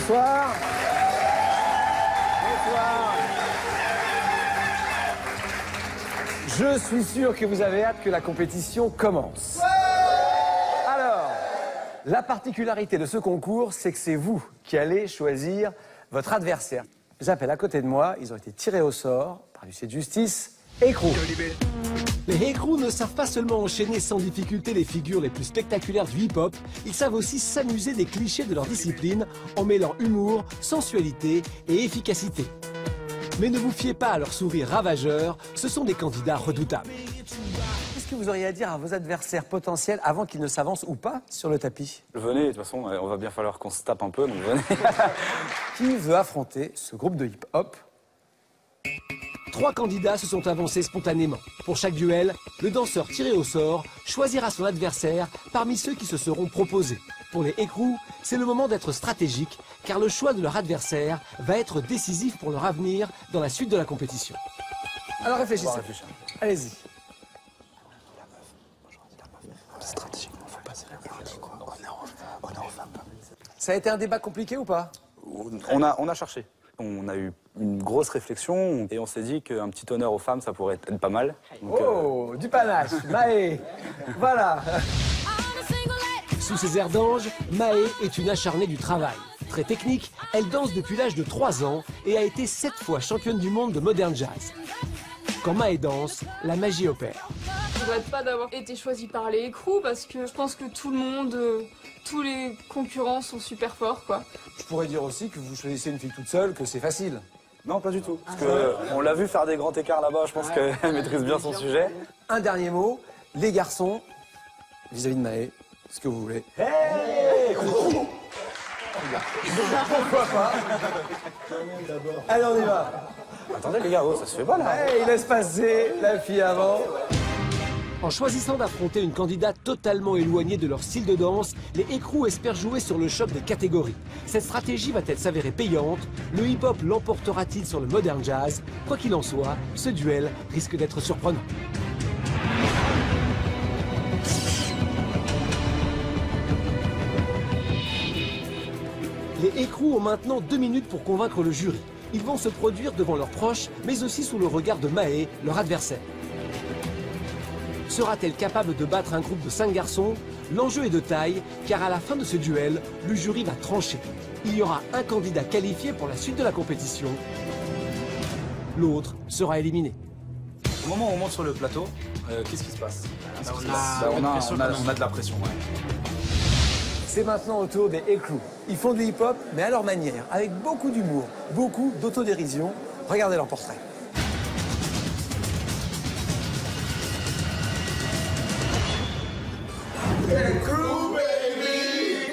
Bonsoir. Bonsoir. Je suis sûr que vous avez hâte que la compétition commence. Alors, la particularité de ce concours, c'est que c'est vous qui allez choisir votre adversaire. J'appelle à côté de moi, ils ont été tirés au sort par l'huissier de justice, Écrou. Les Écrous ne savent pas seulement enchaîner sans difficulté les figures les plus spectaculaires du hip-hop, ils savent aussi s'amuser des clichés de leur discipline en mêlant humour, sensualité et efficacité. Mais ne vous fiez pas à leur sourire ravageur, ce sont des candidats redoutables. Qu'est-ce que vous auriez à dire à vos adversaires potentiels avant qu'ils ne s'avancent ou pas sur le tapis? Venez, de toute façon, on va bien falloir qu'on se tape un peu, donc venez. Qui veut affronter ce groupe de hip-hop? 3 candidats se sont avancés spontanément. Pour chaque duel, le danseur tiré au sort choisira son adversaire parmi ceux qui se seront proposés. Pour les Écrous, c'est le moment d'être stratégique, car le choix de leur adversaire va être décisif pour leur avenir dans la suite de la compétition. Alors réfléchissez. Allez-y. Stratégiquement, faut passer la Ça a été un débat compliqué ou pas? On a cherché. On a eu une grosse réflexion et on s'est dit qu'un petit honneur aux femmes, ça pourrait être pas mal. Donc, oh, du panache, Maë. Voilà. Sous ses airs d'ange, Maë est une acharnée du travail. Très technique, elle danse depuis l'âge de 3 ans et a été 7 fois championne du monde de modern jazz. Quand Maë danse, la magie opère. Je regrette pas d'avoir été choisie par les Écrous parce que je pense que tout le monde, tous les concurrents sont super forts, quoi. Je pourrais dire aussi que vous choisissez une fille toute seule, que c'est facile. non, pas du tout. Parce qu'on l'a vu faire des grands écarts là-bas, je pense qu'elle maîtrise bien son sujet. Un dernier mot, les garçons, vis-à-vis de Maë, ce que vous voulez. Hey, Pourquoi pas? Allez, on y va. attendez les gars, oh, ça se fait pas là. Hey, il laisse passer la fille avant. En choisissant d'affronter une candidate totalement éloignée de leur style de danse, les Écrous espèrent jouer sur le choc des catégories. Cette stratégie va-t-elle s'avérer payante? Le hip-hop l'emportera-t-il sur le modern jazz? Quoi qu'il en soit, ce duel risque d'être surprenant. Les Écrous ont maintenant 2 minutes pour convaincre le jury. Ils vont se produire devant leurs proches, mais aussi sous le regard de Maë, leur adversaire. Sera-t-elle capable de battre un groupe de 5 garçons? L'enjeu est de taille, car à la fin de ce duel, le jury va trancher. Il y aura un candidat qualifié pour la suite de la compétition. L'autre sera éliminé. Au moment où on monte sur le plateau, qu'est-ce qui se passe? On a de la pression, ouais. C'est maintenant au tour des Écrous. Ils font du hip-hop, mais à leur manière, avec beaucoup d'humour, beaucoup d'autodérision. Regardez leur portrait.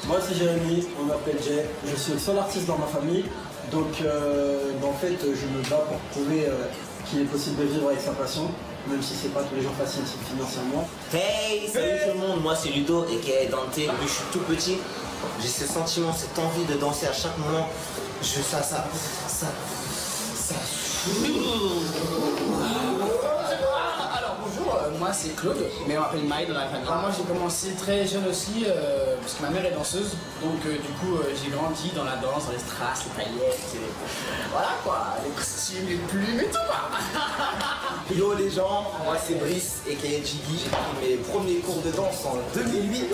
Moi c'est Jérémy, on m'appelle Jay, je suis le seul artiste dans ma famille, donc en fait je me bats pour prouver qu'il est possible de vivre avec sa passion, même si c'est pas tous les jours facile financièrement. Hey, salut tout le monde, moi c'est Ludo et qui est Dante. Depuis que je suis tout petit, j'ai ce sentiment, cette envie de danser à chaque moment. Je fais ça. Alors bonjour, moi c'est Claude, mais on m'appelle Maï dans la famille. Moi j'ai commencé très jeune aussi, parce que ma mère est danseuse, donc du coup j'ai grandi dans la danse, dans les strass, les paillettes, voilà quoi, les costumes, les plumes et tout quoi. Yo les gens, moi c'est Brice et qui est Jiggy. J'ai pris mes premiers cours de danse en 2008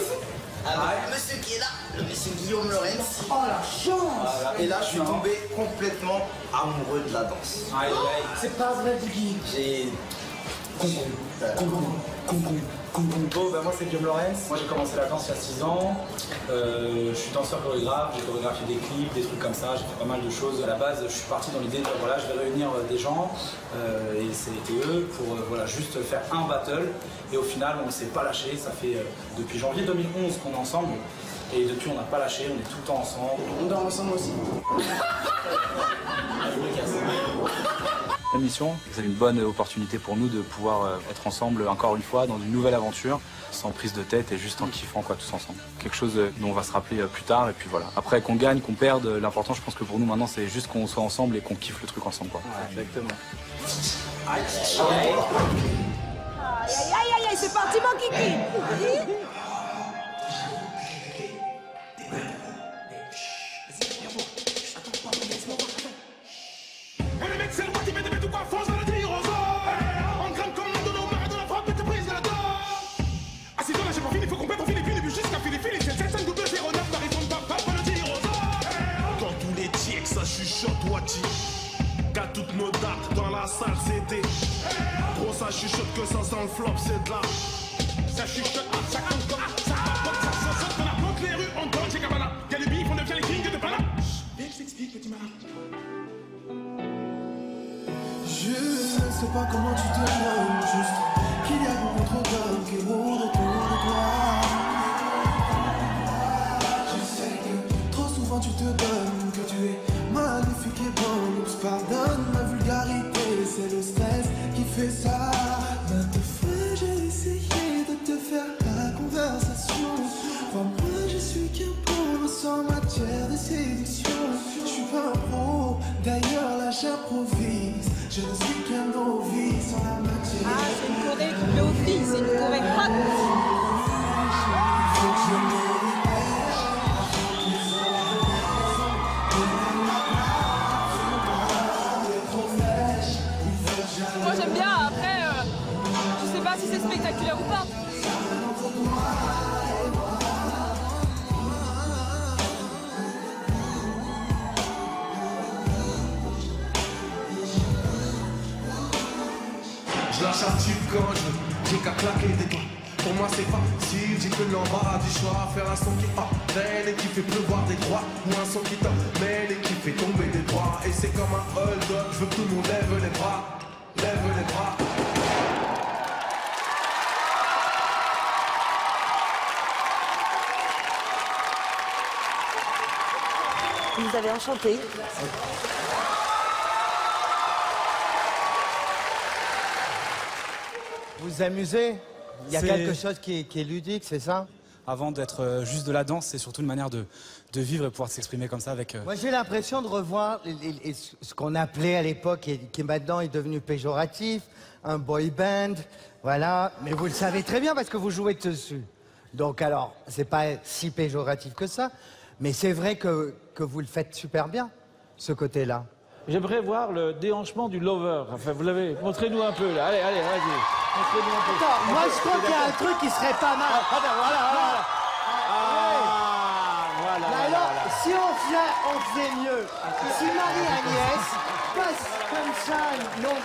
avec le monsieur qui est là, le monsieur Guillaume Lorenz. Oh la chance. Voilà. Et là je suis tombé complètement amoureux de la danse. C'est pas vrai Jiggy. J'ai... Bon, ben moi c'est Guillaume Lorenz, moi j'ai commencé la danse il y a 6 ans, je suis danseur chorégraphe, j'ai chorégraphié des clips, des trucs comme ça, j'ai fait pas mal de choses. À la base je suis parti dans l'idée de voilà, je vais réunir des gens et c'était eux pour voilà, juste faire un battle et au final on ne s'est pas lâché, ça fait depuis janvier 2011 qu'on est ensemble et depuis on n'a pas lâché, on est tout le temps ensemble. On dort ensemble aussi. L'émission, c'est une bonne opportunité pour nous de pouvoir être ensemble encore une fois dans une nouvelle aventure, sans prise de tête et juste en kiffant quoi, tous ensemble. Quelque chose dont on va se rappeler plus tard et puis voilà. Après qu'on gagne, qu'on perde, l'important je pense que pour nous maintenant c'est juste qu'on soit ensemble et qu'on kiffe le truc ensemble quoi. Ouais, exactement. Aïe, aïe, aïe, c'est parti mon kiki. salle c'était. Gros ça chuchote que ça sent le flop, c'est de là. Ça chuchote, ça compte comme ça raconte, ça saute, on apporte les rues, on donne chez Cabana. Y'a les bifs, on devient les kings de Pana. Viens que je t'explique, petit malin. Je ne sais pas comment tu te nommes, juste qu'il y a beaucoup trop d'hommes qui roulent autour de toi. Je sais que trop souvent tu te donnes, que tu es magnifique et bonne. Oups, pardonne ma vulgarité, c'est le stress qui fait ça. Maintes fois j'ai essayé de te faire la conversation. Crois-moi, je suis qu'un pauvre sans matière de séduction. Je suis pas un pro, d'ailleurs là j'improvise. Je ne suis qu'un novice en la matière. Ah, c'est une choré de office, c'est une choré hot. Moi j'aime bien, après, je sais pas si c'est spectaculaire ou pas. Je lâche un tube quand je veux, j'ai qu'à claquer des doigts. Pour moi c'est facile, j'ai que l'embarras du choix. Faire un son qui appelle et qui fait pleuvoir des croix. Ou un son qui t'emmène et qui fait tomber des droits. Et c'est comme un hold-up, je veux que tout le monde lève les bras. Lève les bras. Vous avez enchanté. Vous vous amusez? Il y a quelque chose qui est ludique, c'est ça? Avant d'être juste de la danse, c'est surtout une manière de vivre et pouvoir s'exprimer comme ça avec... Moi j'ai l'impression de revoir ce qu'on appelait à l'époque et qui maintenant est devenu péjoratif, un boy band, voilà. Mais vous le savez très bien parce que vous jouez dessus. Donc alors, c'est pas si péjoratif que ça, mais c'est vrai que vous le faites super bien, ce côté-là. J'aimerais voir le déhanchement du lover. Enfin, vous l'avez. Montrez-nous un peu, là. Allez, allez, vas-y. Montrez-nous un peu. Attends, moi je crois qu'il y a un truc qui serait pas mal. Ah, voilà. Voilà. Mais alors, si on faisait mieux, si Marie-Agnès passe comme ça, non,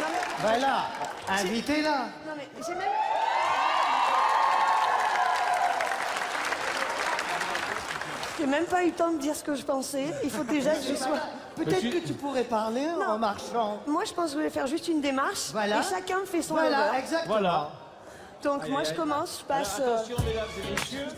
voilà, invitez-la. Non mais j'ai même... J'ai même pas eu le temps de dire ce que je pensais. Il faut déjà que je sois... Peut-être que tu pourrais parler en marchant. Moi, je pense que je vais faire juste une démarche. Voilà. Et chacun fait son Voilà, lover. exactement. Voilà. Donc moi, je commence, je passe... Alors, attention, mesdames et messieurs.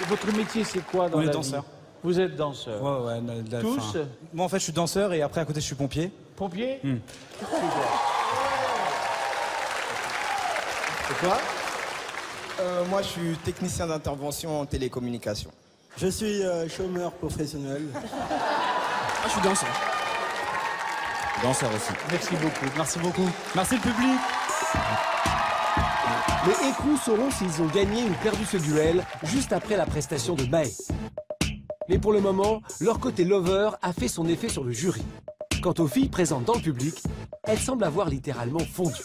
Votre métier, c'est quoi dans la vie? danseur. Vous êtes danseur. Ouais, Tous? Moi en fait je suis danseur et après à côté je suis pompier. Pompier? Mm. C'est quoi? Moi, je suis technicien d'intervention en télécommunication. Je suis chômeur professionnel. Je suis danseur. Danseur aussi. Merci beaucoup. Merci beaucoup. Merci le public. Les écrous sauront s'ils ont gagné ou perdu ce duel juste après la prestation de Maë. Mais pour le moment, leur côté lover a fait son effet sur le jury. Quant aux filles présentes dans le public, elles semblent avoir littéralement fondu.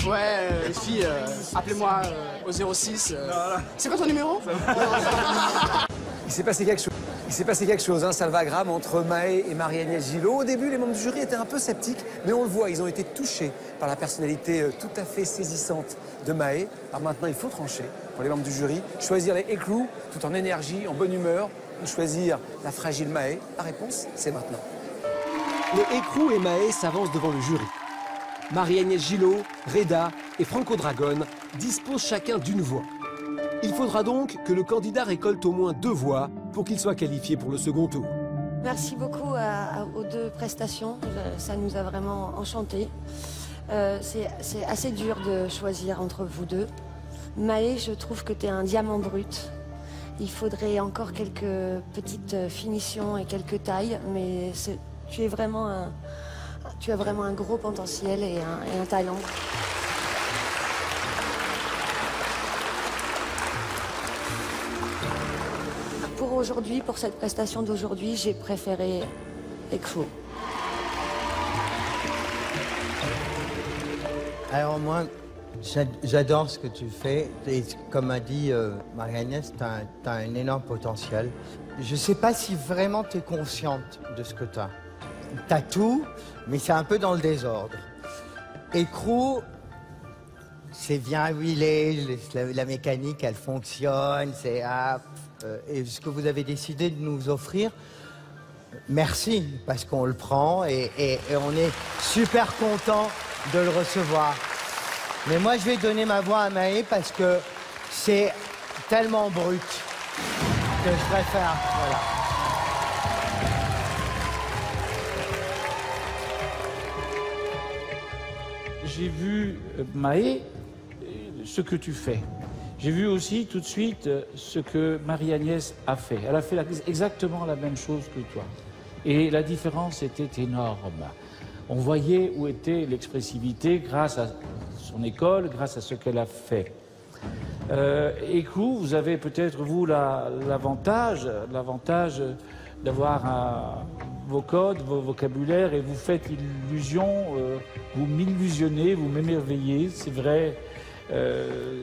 Ouais, les filles, appelez-moi au 06. C'est quoi ton numéro? Il s'est passé quelque chose, hein, Salvagram, entre Maë et Marie-Agnès Gillot. Au début, les membres du jury étaient un peu sceptiques, mais on le voit, ils ont été touchés par la personnalité tout à fait saisissante de Maë. Alors maintenant, il faut trancher pour les membres du jury, choisir les écrous tout en énergie, en bonne humeur, ou choisir la fragile Maë. La réponse, c'est maintenant. Les écrous et Maë s'avancent devant le jury. Marie-Agnès Gillot, Reda et Franco Dragon disposent chacun d'une voix. Il faudra donc que le candidat récolte au moins 2 voix pour qu'il soit qualifié pour le second tour. Merci beaucoup aux 2 prestations, ça nous a vraiment enchantés. C'est assez dur de choisir entre vous deux. Maë, je trouve que tu es un diamant brut. Il faudrait encore quelques petites finitions et quelques tailles, mais tu as vraiment un gros potentiel et un talent. Pour aujourd'hui, pour cette prestation d'aujourd'hui, j'ai préféré Ekru. Alors moi, j'adore ce que tu fais. Et comme a dit Marie-Agnès, tu as un énorme potentiel. Je ne sais pas si vraiment tu es consciente de ce que tu as. Tu as tout, mais c'est un peu dans le désordre. Ekru, c'est bien huilé, la mécanique, elle fonctionne. Et ce que vous avez décidé de nous offrir, merci, parce qu'on le prend et on est super content de le recevoir. Mais moi, je vais donner ma voix à Maë parce que c'est tellement brut que je préfère. Voilà. J'ai vu, Maë, ce que tu fais. J'ai vu aussi tout de suite ce que Marie-Agnès a fait. Elle a fait exactement la même chose que toi. Et la différence était énorme. On voyait où était l'expressivité grâce à son école, grâce à ce qu'elle a fait. Ekru, vous avez peut-être, vous, l'avantage d'avoir vos codes, vos vocabulaires, et vous faites illusion, vous m'illusionnez, vous m'émerveillez, c'est vrai,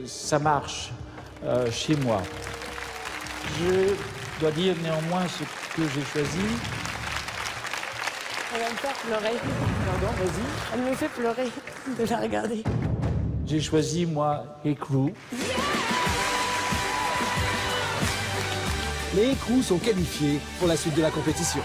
ça marche chez moi. Je dois dire néanmoins ce que j'ai choisi. Elle va me faire pleurer. Pardon, vas-y. Elle me fait pleurer de la regarder. J'ai choisi, moi, Ekru. Les Ekru sont qualifiés pour la suite de la compétition.